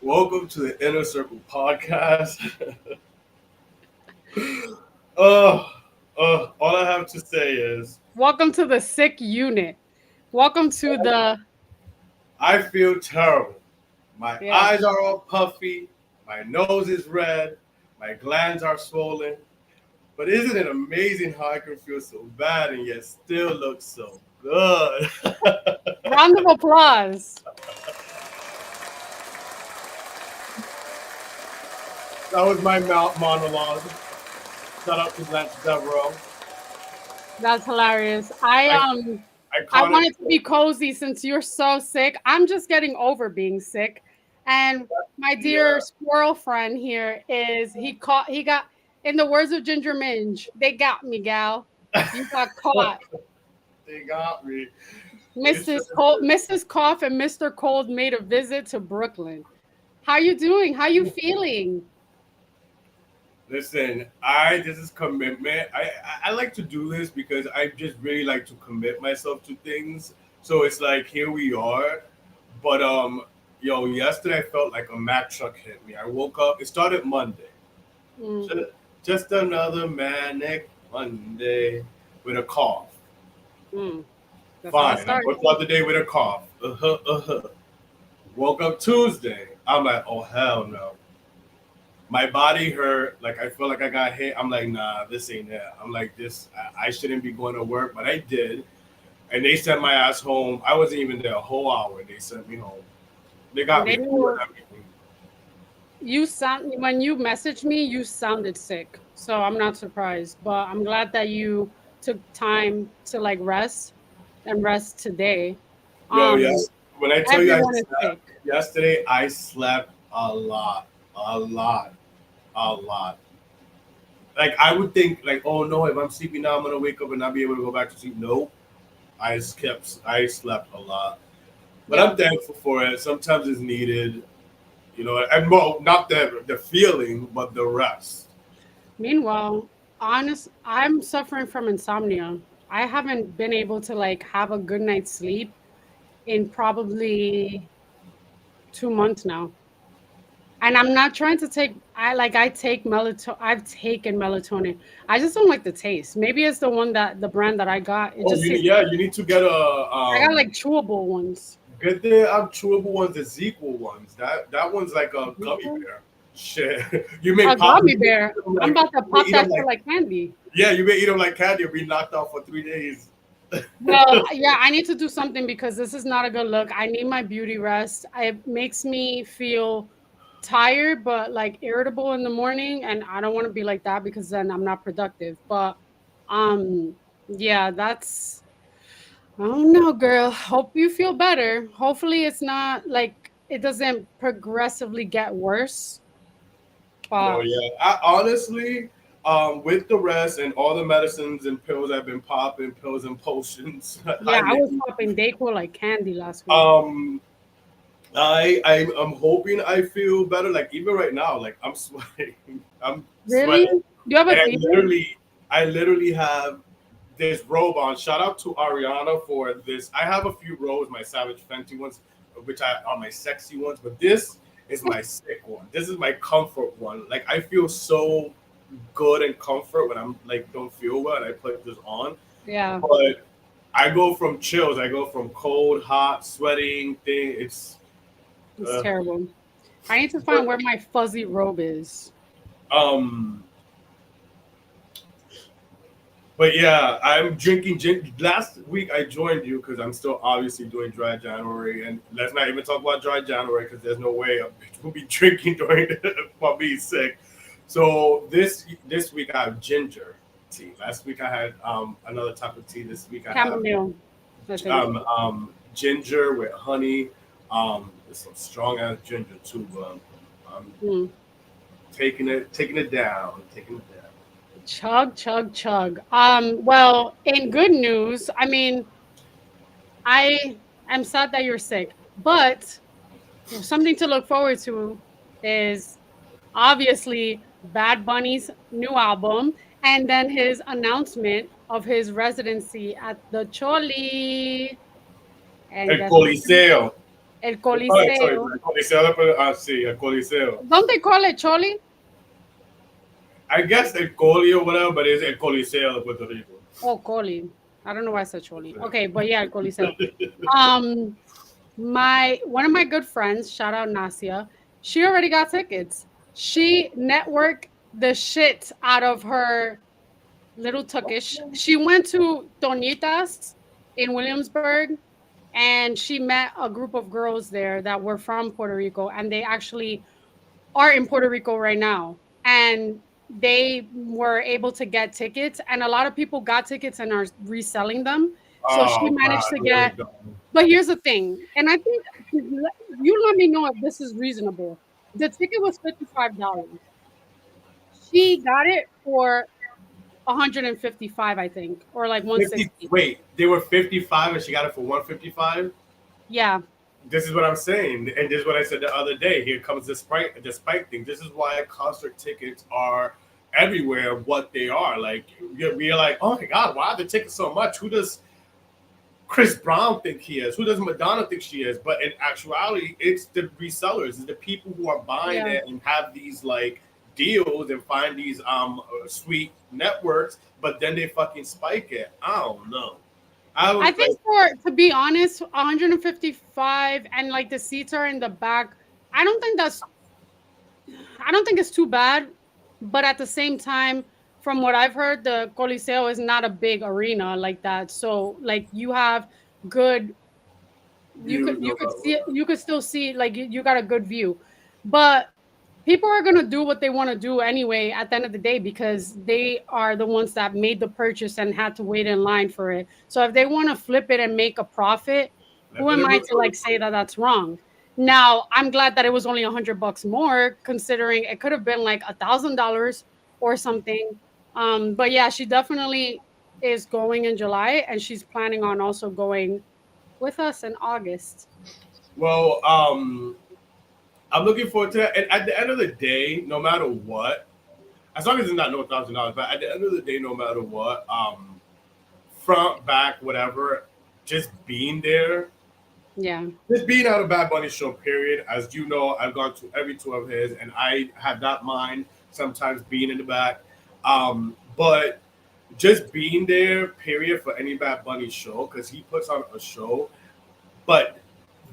Welcome to the Inner Circle podcast. uh, all I have to say is Welcome to the sick unit. Welcome to the I feel terrible. My yeah. eyes are all puffy, my nose is red, my glands are swollen. But isn't it amazing how I can feel so bad and yet still look so good? Round of applause. That was my mouth monologue. Shout out to Lance Devereaux. That's hilarious. I I, um I I caught it. wanted to be cozy since you're so sick. I'm just getting over being sick. And my dear Yeah, squirrel friend here is he got in the words of Ginger Minge, they got me, gal. You got caught. they got me. They sure Mrs. Cough and Mr. Cold made a visit to Brooklyn. How you doing? How you did. feeling? Listen, I this is commitment. I like to do this because I just really like to commit myself to things. So it's like here we are. But yesterday I felt like a Mack truck hit me. I woke up. It started Monday. Mm, Just another manic Monday with a cough. mm. That's how it Fine. I starts. woke up the day with a cough. Uh-huh. Woke up Tuesday. I'm like, oh hell no. My body hurt. Like I felt like I got hit. I'm like, nah, this ain't it. I'm like, this. I shouldn't be going to work, but I did. And they sent my ass home. I wasn't even there a whole hour. They sent me home. They got They me food were and everything. you sound when you messaged me, you sounded sick. So I'm not surprised, but I'm glad that you took time to like rest and rest today. Yo, Um, yes. When I tell you I everyone is slept sick. yesterday, I slept a lot, a lot. Like I would think, like, oh no, if I'm sleeping now, I'm gonna wake up and not be able to go back to sleep. Nope. I slept a lot, but I'm Yeah. thankful for it. Sometimes it's needed, and well, not the feeling, but the rest. Meanwhile, I'm suffering from insomnia. I haven't been able to like have a good night's sleep in probably 2 months now. And I'm not trying to take I take melatonin. I've taken melatonin. I just don't like the taste. Maybe it's the brand that I got. It Oh, just tastes yeah, you need to get a I got like chewable ones. get the chewable ones, the equal ones. That one's like a gummy bear. Shit, you may A pop. gummy You may bear. eat them I'm like about to you may pop eat them that shit like like candy. yeah, you may eat them like candy or be knocked out for 3 days. Well, yeah, I need to do something because this is not a good look. I need my beauty rest. It makes me feel tired but like irritable in the morning, and I don't want to be like that because then I'm not productive. But yeah, that's oh no, girl. Hope you feel better. Hopefully it's not like it doesn't progressively get worse. No, But yeah. Honestly, with the rest and all the medicines and pills I've been popping, pills and potions, yeah, hi I was Nikki. popping Dayquil like candy last week. Um, I'm hoping I feel better. Like even right now, like I'm sweating, I'm Really? sweating, Do you have a and fever? I literally have this robe on. Shout out to Ariana for this. I have a few robes, my Savage Fenty ones, which are my sexy ones, but this is my sick one. This is my comfort one. Like I feel so good and comfort when I'm like don't feel well and I put this on. Yeah, But I go from chills. I go from cold, hot, sweating thing. it's Uh, terrible. I need to find but where my fuzzy robe is. um, but yeah, I'm drinking gin. Last week I joined you because I'm still obviously doing dry January, and let's not even talk about dry January because there's no way we'll be drinking during while being sick. So this week I have ginger tea. Last week I had another type of tea. This week I have Chamomile, I think. ginger with honey. There's some strong ass ginger too, but I'm Mm. taking it down, taking it down. Chug, chug, chug. Well, in good news, I mean, I am sad that you're sick, but something to look forward to is obviously Bad Bunny's new album and then his announcement of his residency at the Choli. And El guess what? Coliseo. El Sorry, Coliseo. el Coliseo, sí, el Coliseo. Don't they call it Choli? I guess el Coli or whatever, but it's el Coliseo de Puerto Rico. Oh, Coli. I don't know why I said Choli. Okay, but yeah, El Coliseo. Um, my one of my good friends, shout out Nasia, she already got tickets. She networked the shit out of her little Tuckish. She went to Toñitas in Williamsburg and she met a group of girls there that were from Puerto Rico and they actually are in Puerto Rico right now. And they were able to get tickets and a lot of people got tickets and are reselling them. So she Oh managed God, to here we get, go. but here's the thing, and I think you let me know if this is reasonable. The ticket was $55. She got it for 155, I think, or like 50. 160. Wait, they were 55 and she got it for 155. Yeah, This is what I'm saying, and this is what I said the other day. Here comes the spike thing. This is why concert tickets are everywhere. What they are like, we're like, oh my God, why are the tickets so much? Who does Chris Brown think he is? Who does Madonna think she is? But in actuality, it's the resellers, it's the people who are buying yeah. it and have these like deals and find these sweet networks, but then they fucking spike it. I don't know. I I was like, think for to be honest, 155 and like the seats are in the back. I don't think that's I don't think it's too bad, but at the same time, from what I've heard, the Coliseo is not a big arena like that. So like you have good views you or could see it, you could still see like you got a good view. But people are gonna do what they want to do anyway at the end of the day because they are the ones that made the purchase and had to wait in line for it. So if they want to flip it and make a profit, who am I to like say that that's wrong? Now I'm glad that it was only $100 more, considering it could have been like $1,000 or something. But yeah, she definitely is going in July, and she's planning on also going with us in August. well, I'm looking forward to that. And at the end of the day, no matter what, as long as it's not no $1,000, but at the end of the day, no matter what, front, back, whatever, just being there, Yeah, just being at a Bad Bunny show, period. As you know, I've gone to every tour of his, and I have not mind sometimes being in the back. But just being there, period, for any Bad Bunny show, because he puts on a show. But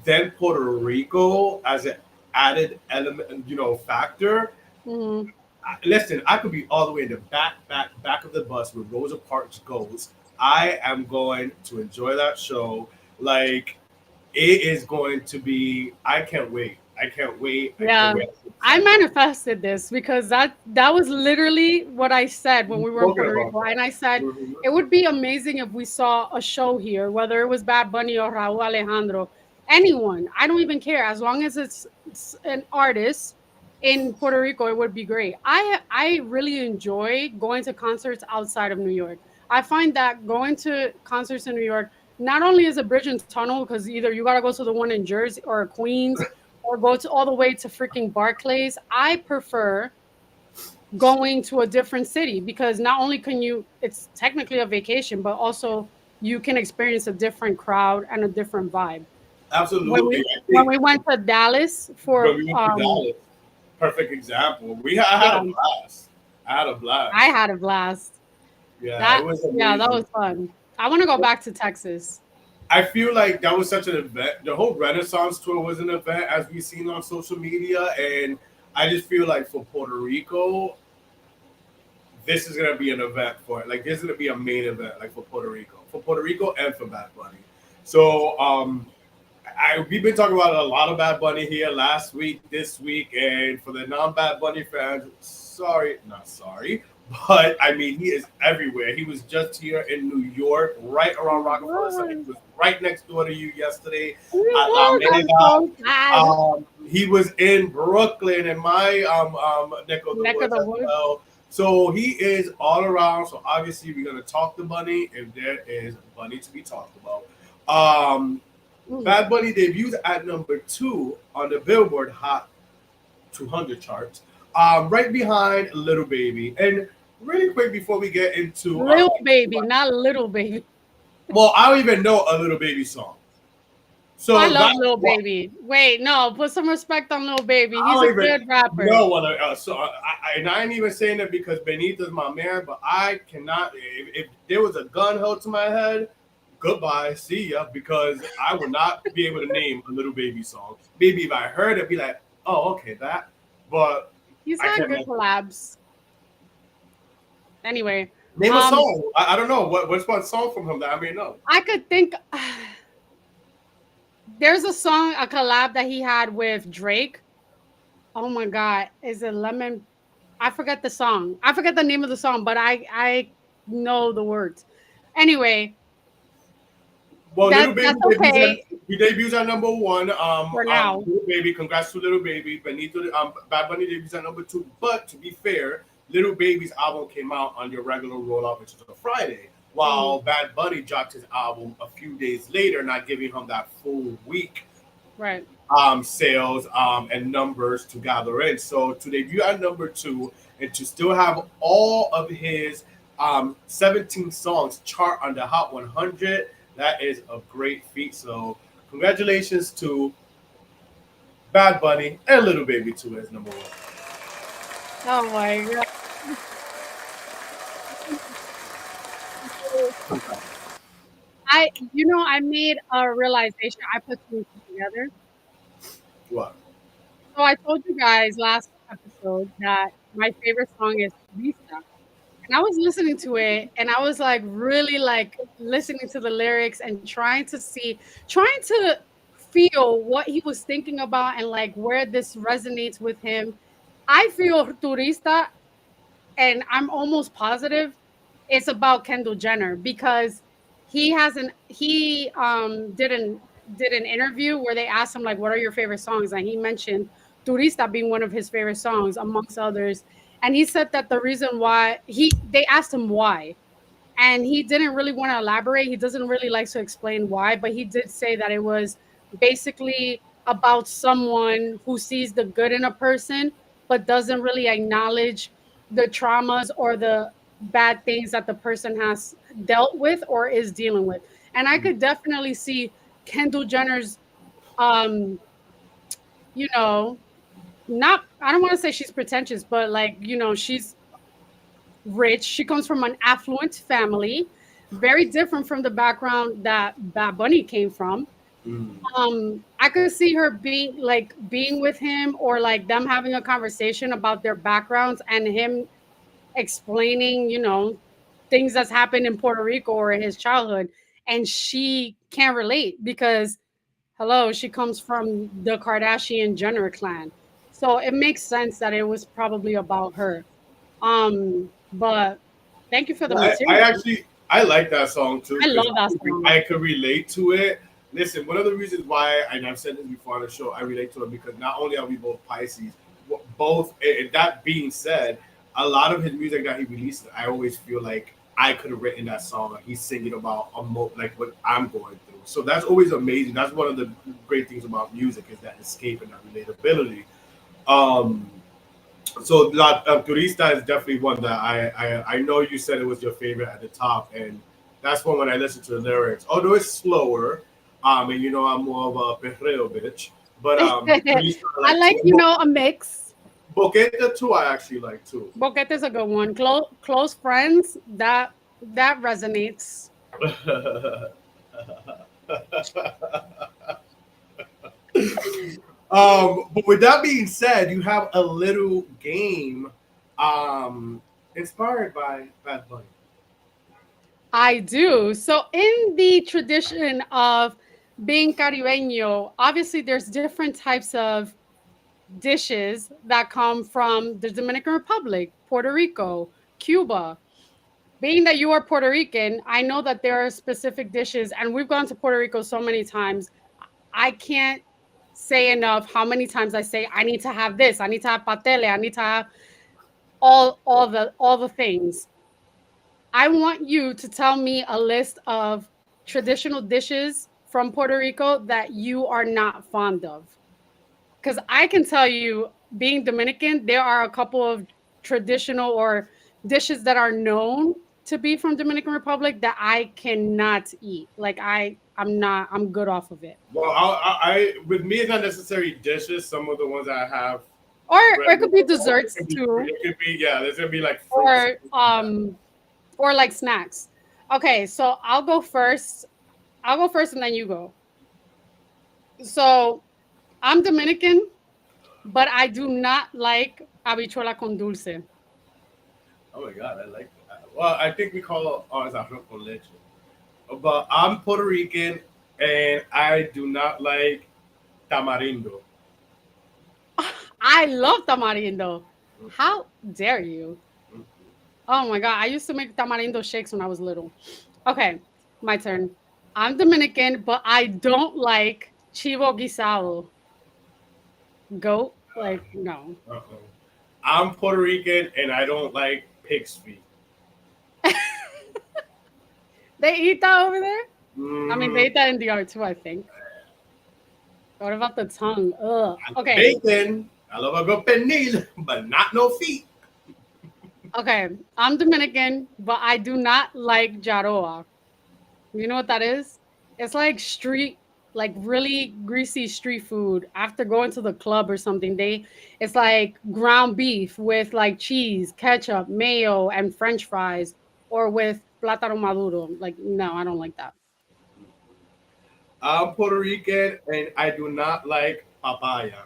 then Puerto Rico as an added element, factor. hmm Listen, I could be all the way in the back of the bus where Rosa Parks goes. I am going to enjoy that show. Like it is going to be. I can't wait. I can't wait. I can't yeah. wait. I'm I excited. manifested this because that was literally what I said when We've we were in spoken Puerto about Rico, that. and I said Mhm. it would be amazing if we saw a show here, whether it was Bad Bunny or Raúl Alejandro, anyone. I don't even care as long as it's an artist in Puerto Rico. It would be great. I really enjoy going to concerts outside of New York. I find that going to concerts in New York not only is a bridge and tunnel because either you got to go to the one in Jersey or Queens or go to all the way to freaking Barclays. I prefer going to a different city because not only can you, it's technically a vacation, but also you can experience a different crowd and a different vibe. When we Absolutely. I when think we went to Dallas when for we went to Dallas, perfect example. I had a yeah, blast. I had a I blast. had a blast. Yeah, it That was yeah, that amazing. was fun. I want to go back to Texas. I feel like that was such an event. The whole Renaissance tour was an event, as we've seen on social media, and I just feel like for Puerto Rico, this is gonna be an event for it. Like this is gonna be a main event, like for Puerto Rico, and for Bad Bunny. So, we've been talking about a lot of Bad Bunny here last week, this week, and for the non-Bad Bunny fans, sorry, not sorry, but I mean he is everywhere. He was just here in New York, right around It Rockefeller Center. He was. was right next door to you yesterday It at La was. I'm Mega. so sad. He was in Brooklyn in my neck of the Neck of woods the as woods. well. So he is all around. So obviously we're gonna talk to Bunny if there is Bunny to be talked about. Um, Mm. Bad Bunny debuted at number 2 on the Billboard Hot 200 charts, right behind Little Baby. And really quick before we get into, Little baby, not little baby. well, I don't even know a Little Baby song. I So love that Lil what Baby. Wait, no, put some respect on Lil Baby. I He's a don't even good rapper. know what. And I ain't even saying it because Benito's my man, but I cannot. If there was a gun held to my head, goodbye, see ya, because I would not be able to name a Little Baby song. Maybe if I heard it, be like, oh, okay, that. But He's I had can't good mention. collabs. Anyway, Name a um, song. I don't know what's one song from him that I may know. I could think there's a song, a collab that he had with Drake. Oh my god, is it Lemon? I forget the song. I forget the name of the song, but I know the words. Anyway, Well, Little that's Baby debuts at okay he debuts at number one. for now. Little Baby, congrats to Little Baby. Benito, Bad Bunny debuts at number two. But to be fair, Little Baby's album came out on your regular rollout, which is a Friday, while Mm, Bad Bunny dropped his album a few days later, not giving him that full week right. sales and numbers to gather in. So to debut at number two and to still have all of his 17 songs chart on the Hot 100, that is a great feat. So congratulations to Bad Bunny and Little Baby too as number one. Oh my god. I made a realization. I put two and two together. What? So I told you guys last episode that my favorite song is Vista. And I was listening to it and I was like really like listening to the lyrics and trying to feel what he was thinking about and like where this resonates with him. I feel Turista, and I'm almost positive it's about Kendall Jenner because he did an interview where they asked him like what are your favorite songs, and he mentioned Turista being one of his favorite songs amongst others. And he said that the reason why they asked him why, and he didn't really want to elaborate. He doesn't really like to explain why, but he did say that it was basically about someone who sees the good in a person but doesn't really acknowledge the traumas or the bad things that the person has dealt with or is dealing with. And I could definitely see Kendall Jenner's um you know, not I don't want to say she's pretentious, but like, she's rich. She comes from an affluent family, very different from the background that Bad Bunny came from. Mm. I could see her being with him or like them having a conversation about their backgrounds and him explaining, things that's happened in Puerto Rico or in his childhood. And she can't relate because hello, she comes from the Kardashian Jenner clan. So it makes sense that it was probably about her. But thank you for the I material. actually I like that song too I because love that song. I could relate to it. Listen, one of the reasons why, and I've said this before on the show, I relate to it because not only are we both Pisces, both. And that being said, a lot of his music that he released, I always feel like I could have written that song. Like he's singing about like what I'm going through. So that's always amazing. That's one of the great things about music is that escape and that relatability. Um, so that Turista is definitely one that I know you said it was your favorite at the top, and that's one when I listen to the lyrics. Although it's slower, and you know I'm more of a perreo bitch, but Turista I I like like, too. a mix. Boquete too, I actually like too. Boquete is a good one. Close friends, that resonates. But with that being said, you have a little game um, inspired by Bad Bunny. I do. So in the tradition of being caribeño, obviously there's different types of dishes that come from the Dominican Republic, Puerto Rico, Cuba. Being that you are Puerto Rican, I know that there are specific dishes, and we've gone to Puerto Rico so many times. I can't say enough how many times I say I need to have this, I need to have patele, I need to have all the things. I want you to tell me a list of traditional dishes from Puerto Rico that you are not fond of. Because I can tell you, being Dominican, there are a couple of traditional or dishes that are known to be from Dominican Republic that I cannot eat. Like I'm good off of it. Well, I with me, it's not necessarily dishes. Some of the ones I have, Or it could be it desserts could be, too, it could be yeah. There's gonna be like fruits. or or like snacks. Okay, so I'll go first. I'll go first and then you go. So I'm Dominican, but I do not like habichuela con dulce. Oh my god, I like that. Well, I think we call ours arroz con leche. But I'm Puerto Rican, and I do not like tamarindo. I love tamarindo. How dare you? Oh my god, I used to make tamarindo shakes when I was little. Okay, my turn. I'm Dominican, but I don't like chivo guisado. Goat? Like, no. Uh-uh. I'm Puerto Rican, and I don't like pig's feet. They eat that over there? I mean, they Mm, eat that in DR too, I think. What about the tongue? Ugh. I love Okay, bacon. I love a good pernil, but not no feet. okay. I'm Dominican, but I do not like jaroa. You know what that is? It's like street, like really greasy street food. After going to the club or something, it's like ground beef with like cheese, ketchup, mayo, and French fries, or with plátano maduro. Like, no, I don't like that. I'm Puerto Rican, and I do not like papaya.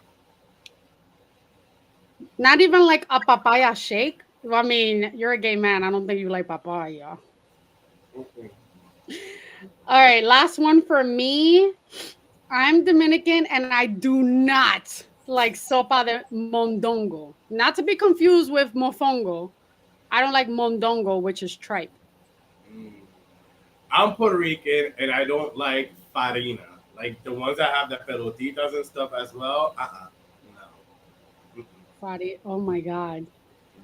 Not even like a papaya shake. Well, I mean, you're a gay man. I don't think you like papaya. Mm-mm. All right, last one for me. I'm Dominican and I do not like sopa de mondongo. Not to be confused with mofongo. I don't like mondongo, which is tripe. Mm. I'm Puerto Rican, and I don't like farina. Like the ones that have the pelotitas and stuff as well. No. Friday. Oh my god.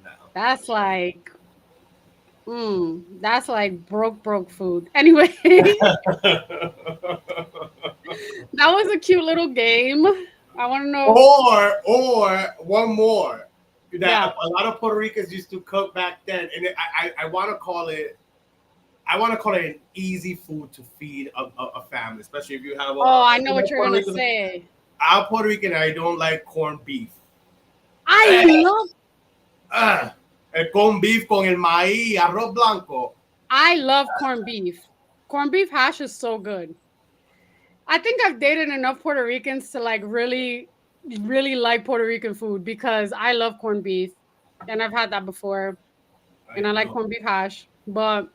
No. That's like that's like broke food. Anyway, that was a cute little game. I want to know. Or one more Yeah. that a lot of Puerto Ricans used to cook back then, and I want to call it. I want to call it an easy food to feed a family, especially if you have Oh, I know you know, what you're Puerto gonna Rican. say. I'm Puerto Rican. I don't like corned beef. I love Ah, el corned beef con el maíz, arroz blanco. I love corned beef. Corned beef hash is so good. I think I've dated enough Puerto Ricans to like really like Puerto Rican food because I love corned beef and I've had that before I and I like know. corned beef hash. But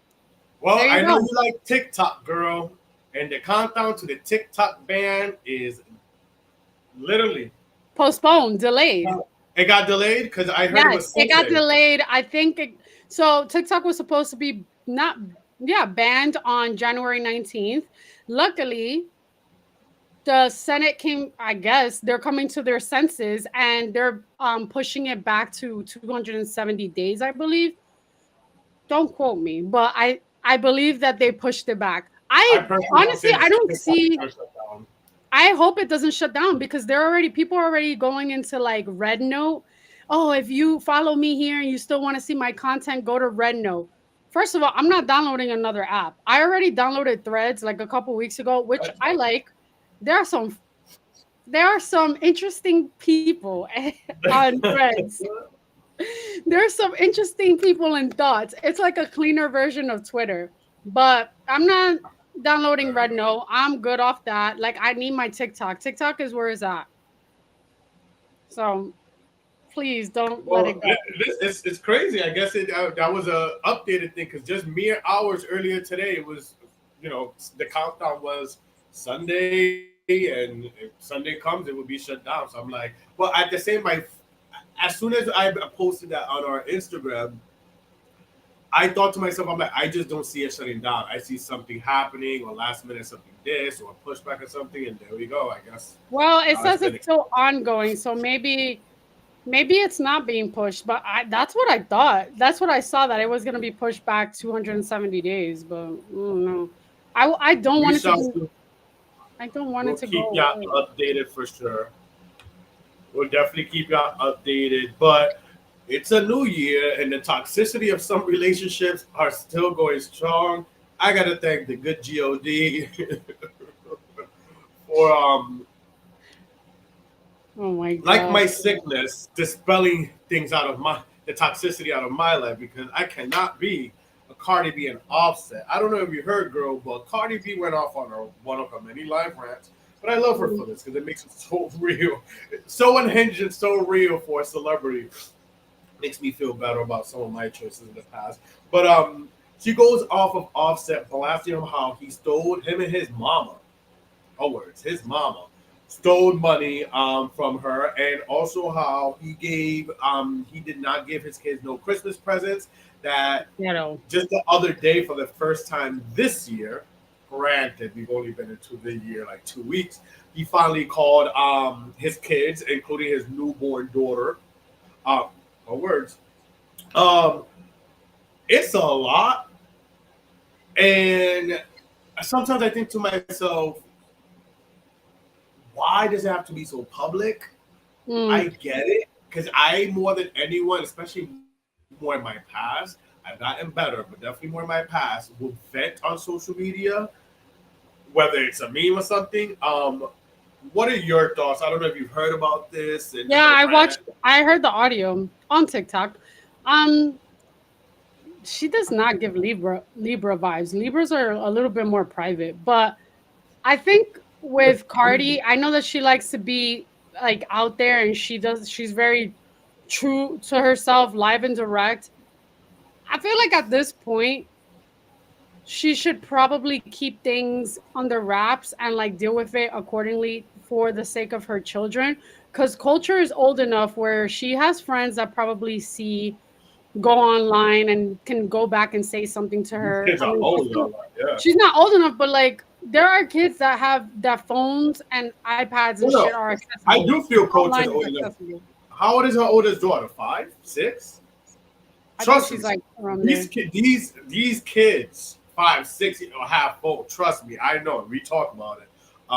Well, there you I know go. you like TikTok, girl, and the countdown to the TikTok ban is literally. Postponed, delayed. It got delayed because I heard it was Yes, it got Sunday. delayed. I think so. TikTok was supposed to be not, yeah, banned on January 19th. Luckily, the Senate came, I guess, they're coming to their senses and they're pushing it back to 270 days, I believe. Don't quote me, but I believe that they pushed it back. I I personally don't honestly think I don't TikTok is see gonna shut down. I hope it doesn't shut down because they're already people are already going into like red note. Oh, if you follow me here and you still want to see my content, go to red note. First of all, I'm not downloading another app. I already downloaded Threads like a couple weeks ago, which That's I like. There are some there are some interesting people on Threads. There's some interesting people and thoughts. It's like a cleaner version of Twitter. But I'm not downloading Red Note. I'm good off that. Like I need my TikTok. TikTok is where it's at. So please don't let Well, it go. it's crazy. I guess that was a updated thing because just mere hours earlier today it was, the countdown was Sunday, and if Sunday comes, it will be shut down. So I'm like, well, at the same, as soon as I posted that on our Instagram, I thought to myself, I'm like, I just don't see it shutting down. I see something happening, or last minute something this, or a pushback or something, and there we go. I guess Well, it now it's says been. it's still ongoing, so maybe it's not being pushed, but that's what I thought. That's what I saw that it was going to be pushed back 270 days, but I don't know. I don't We want it to shall be see. I don't want We'll it to keep go y'all away. updated for sure. We'll definitely keep y'all updated. But it's a new year, and the toxicity of some relationships are still going strong. I gotta thank the good God for Oh my like god. my sickness, dispelling things out of the toxicity out of my life because I cannot be a Cardi B and Offset. I don't know if you heard, girl, but Cardi B went off on one of her many live rants. But I love her for this because it makes it so real, so unhinged and so real for a celebrity. Makes me feel better about some of my choices in the past. But she goes off of Offset, blasting him how he stole him and his mama. Oh, words, his mama stole money from her, and also how he did not give his kids no Christmas presents. That You know. just the other day, for the first time this year, granted we've only been into the year like 2 weeks, he finally called his kids, including his newborn daughter. Um, my words. Um, it's a lot, and sometimes I think to myself, why does it have to be so public? I Mm. get it because I more than anyone, especially more in my past, I've gotten better, but definitely more in my past, will vent on social media, whether it's a meme or something. What are your thoughts? I don't know if you've heard about this and Yeah, her I rant. watched. I heard the audio on TikTok. Um, she does not give Libra vibes. Libras are a little bit more private, but I think with Cardi, I know that she likes to be like out there, and she's very true to herself, live and direct. I feel like at this point, she should probably keep things under wraps and like deal with it accordingly for the sake of her children. Because culture is old enough where she has friends that probably see go online and can go back and say something to These her. kids I are mean, old enough, yeah. she's not old enough, but like there are kids that have that phones and iPads and No, shit no, are I accessible. do feel culture is Online is old enough. accessible. How old is her oldest daughter? 5, 6? I think Trust she's me, like around there. these kids, 5, 6, or half full. Trust me, I know. We talk about it.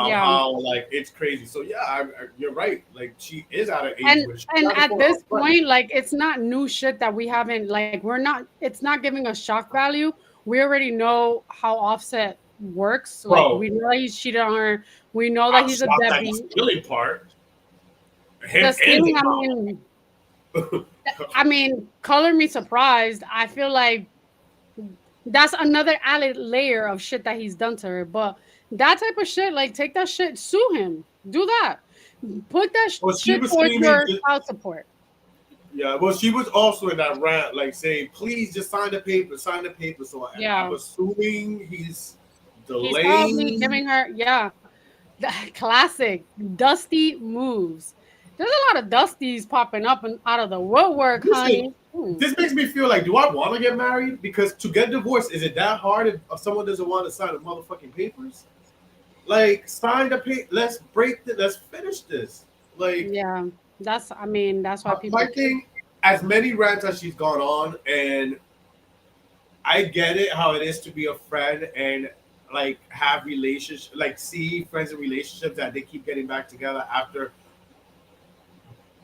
Yeah. How like it's crazy. So yeah, you're right. Like she is at an age And where she's and not at going this upfront. point, like it's not new shit that we haven't like we're not it's not giving us shock value. We already know how Offset works. Like Bro, we know that he's cheated on her. We know that I'm he's a shocked at the deadbeat. stealing part. The Him and stealing, his mama. I mean, color me surprised. I feel like that's another added layer of shit that he's done to her. But that type of shit, like take that shit, sue him. Do that. Put that Well, she shit was towards screaming. your child support. Yeah, well, she was also in that rant, like saying, "Please, just sign the paper, sign the paper." So I'm Yeah. assuming he's He's probably delaying. giving her, yeah, the classic dusty moves. There's a lot of dusties popping up and out of the woodwork, Listen, honey. this makes me feel like, do I want to get married? Because to get divorced, is it that hard if someone doesn't want to sign the motherfucking papers? Like, sign the paper. Let's break the. Let's finish this. Like, Yeah, I mean, that's why my people. thing. As many rants as she's gone on, and I get it how it is to be a friend and like have relationships, like see friends in relationships that they keep getting back together after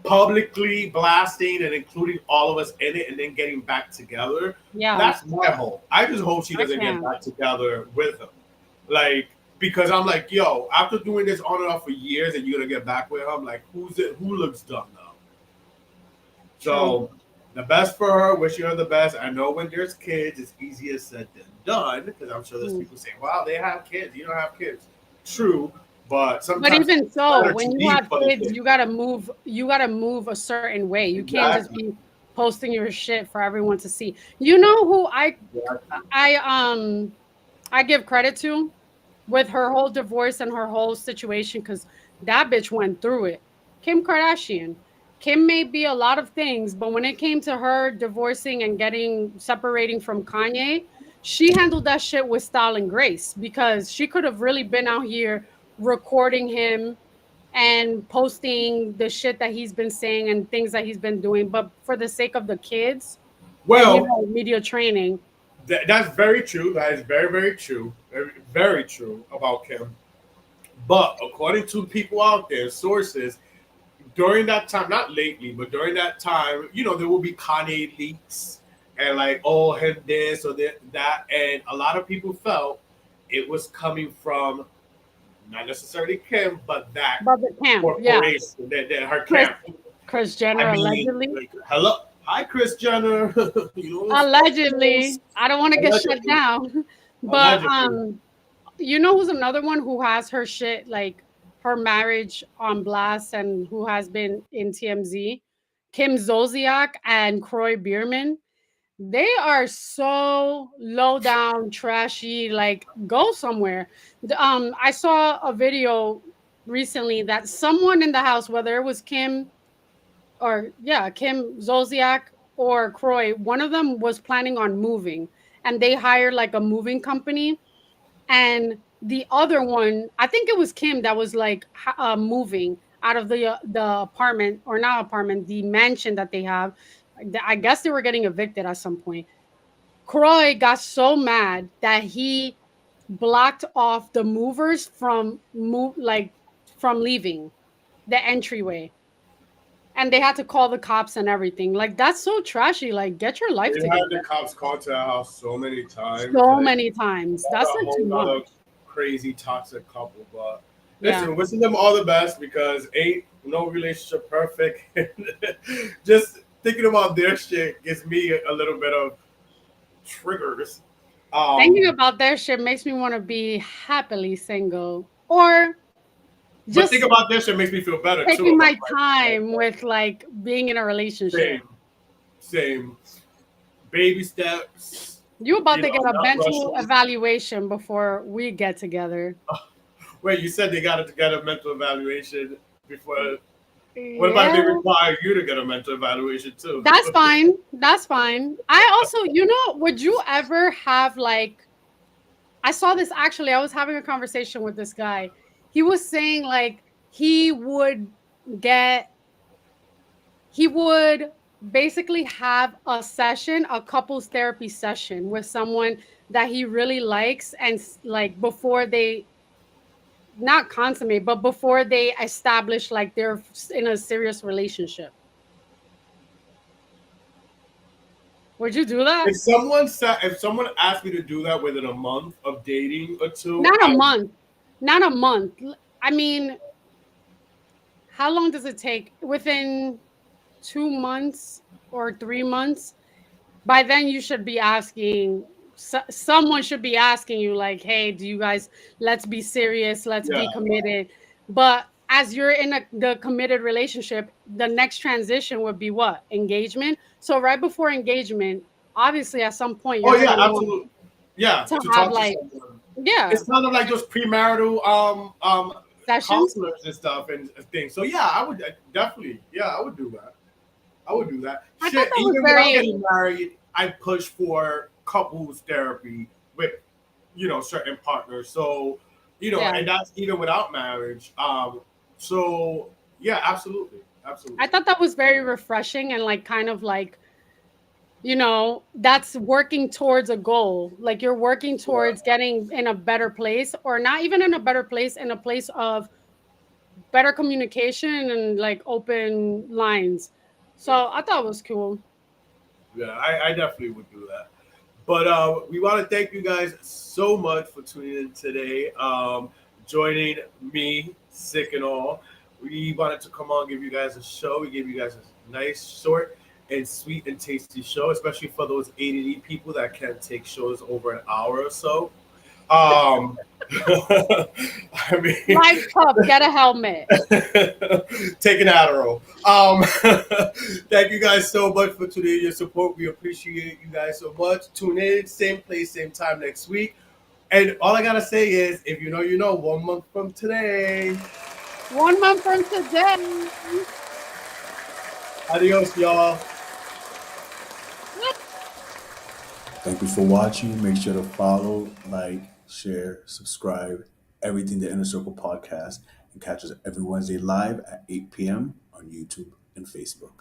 publicly blasting and including all of us in it and then getting back together. Yeah, That's my hope. I just hope she I doesn't get can't. back together with him. Like, because I'm like, yo, after doing this on and off for years and you're gonna get back with him, like who looks dumb now? True. So the best for her, wishing her the best. I know when there's kids, it's easier said than done because I'm sure there's Mm. people saying, "Wow, they have kids. You don't have kids." True, but But sometimes even it's so, better to when you leave have for the kids, kids. you gotta move a certain way. You can't just Exactly. be posting your shit for everyone to see. You know who Exactly. I um I give credit to with her whole divorce and her whole situation because that bitch went through it. Kim Kardashian. Kim may be a lot of things, but when it came to her divorcing and getting separating from Kanye, she handled that shit with style and grace because she could have really been out here recording him and posting the shit that he's been saying and things that he's been doing. But for the sake of the kids and Well, media training, that's very true. That is very, very true. Very, very true about Kim. But according to people out there, sources, during that time, not lately, but during that time, there will be Kanye leaks and like, oh, him this or that. And a lot of people felt it was coming from not necessarily Kim, but that But the camp, yeah. corporation, that her Chris, camp. Chris Jenner I mean, allegedly. like, hello, hi, Chris Jenner. You know, Allegedly, I don't want to get shut allegedly, down. But allegedly. you know who's another one who has her shit like her marriage on blast and who has been in TMZ? Kim Zolciak and Croy Bierman. They are so low down, trashy. Like, go somewhere. I saw a video recently that someone in the house, whether it was Kim or yeah, Kim Zolciak or Croy, one of them was planning on moving, and they hired like a moving company, and the other one, I think it was Kim that was like moving out of the apartment, or not apartment, the mansion that they have. I guess they were getting evicted at some point. Croy got so mad that he blocked off the movers from from leaving the entryway, and they had to call the cops and everything. Like, that's so trashy. Like, get your life They had the together. cops call to our house so many times. So Like, many times. that's That's a like too whole much. other crazy toxic couple. But Yeah. listen, wishing them all the best because ain't no relationship perfect. Just thinking about their shit gives me a little bit of triggers. Thinking Um, about their shit makes me want to be happily single, or but think just about this shit makes me feel better too. taking my About like, time with like being in a relationship. same, same baby steps. You about You to know, get a not mental rushing. evaluation before we get together. Wait, you said they got to get a mental evaluation before. What about if they Yeah, require you to get a mental evaluation too? that's fine. That's fine. I also, would you ever have like, I saw this actually. I was having a conversation with this guy. He was saying like get he would basically have a session, a couples therapy session with someone that he really likes, and like before they not consummate, but before they establish like they're in a serious relationship. Would you do that? If someone asked me to do that within a month of dating or two, Not a month. Not a month. I mean, how long does it take? Within 2 months or 3 months, by then you should be asking, someone should be asking you like, hey, do you guys, let's be serious, let's yeah, be committed. But as you're in the committed relationship, the next transition would be what? Engagement. So right before engagement, obviously at some point oh you're yeah, gonna want absolutely, yeah, to to have talk to like, someone. yeah, It's kind of like those premarital sessions. counselors and stuff and things. So yeah, I would definitely, yeah, I would do that. I would do that. I thought Shit, that was even without very, getting married, I push for couples therapy with certain partners. So yeah, and that's even without marriage. So yeah, absolutely, I absolutely. thought that was very refreshing, and like kind of like, that's working towards a goal. Like, you're working Yeah. towards getting in a better place, or not even in a better place, in a place of better communication and like open lines. Yeah, So I thought it was cool. yeah, I definitely would do that. But we want to thank you guys so much for tuning in today, joining me, sick and all. We wanted to come on, give you guys a show. We gave you guys a nice, short, and sweet and tasty show, especially for those ADD people that can't take shows over an hour or so. Um, I mean, Life tough, get a helmet. take an Adderall. Thank you guys so much for today. Your support. We appreciate you guys so much. Tune in, same place, same time next week. And all I gotta say is, if you know, you know. 1 month from today. 1 month from today. Adios, y'all. Thank you for watching. Make sure to follow, like, share, subscribe, everything the Inner Circle podcast, and catch us every Wednesday live at 8 p.m. on YouTube and Facebook.